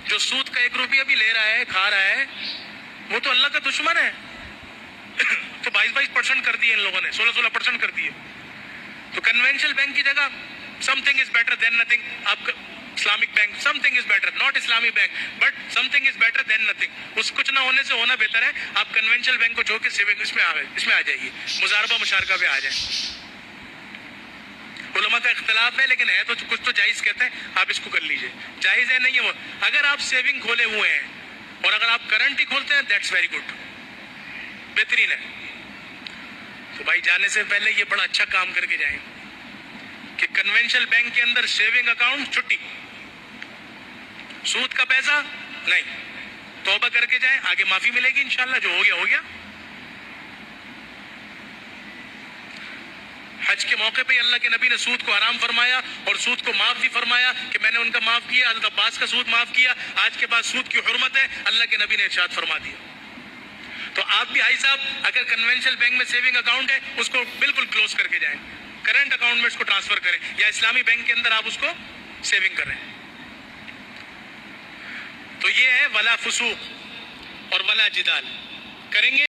جو سود کا 1 روپیہ بھی لے رہا ہے کھا رہا ہے وہ تو اللہ کا دشمن ہے. تو 22% کر دیے ان لوگوں نے, 16% کر دیے. تو کنونشنل بینک کی جگہ something is better than nothing. آپ Islamic bank something is better, not اسلامی bank but something is better than nothing. اس کچھ نہ ہونے سے ہونا بہتر ہے. آپ کنونشنل بینک کو چھوڑ کے سیونگ اس میں آ جائیے, مضاربہ مشارکہ پہ آ جائیں. علماء کا اختلاف ہے لیکن ہے تو کچھ تو جائز کہتے ہیں, آپ اس کو کر لیجئے. جائز ہے نہیں ہے وہ. اگر آپ سیونگ کھولے ہوئے ہیں اور اگر آپ کرنٹ ہی کھولتے ہیں دیٹس ویری گڈ, بہترین ہے. تو بھائی جانے سے پہلے یہ بڑا اچھا کام کر کے جائیں کہ کنونشنل بینک کے اندر سیونگ اکاؤنٹ چھٹی, سود کا پیسہ نہیں. توبہ کر کے جائیں, آگے معافی ملے گی انشاءاللہ. جو ہو گیا ہو گیا. حج کے موقع پہ اللہ کے نبی نے سود کو حرام فرمایا اور سود کو معاف بھی فرمایا کہ میں نے ان کا معاف کیا. حضرت عباس کا سود معاف کیا. آج کے بعد سود کی حرمت ہے, اللہ کے نبی نے ارشاد فرما دیا. تو آپ بھی بھائی صاحب اگر کنونشنل بینک میں سیونگ اکاؤنٹ ہے اس کو بالکل کلوز کر کے جائیں, کرنٹ اکاؤنٹ میں اس کو ٹرانسفر کریں یا اسلامی بینک کے اندر آپ اس کو سیونگ کریں. تو یہ ہے ولا فسوق اور ولا جدال. کریں گے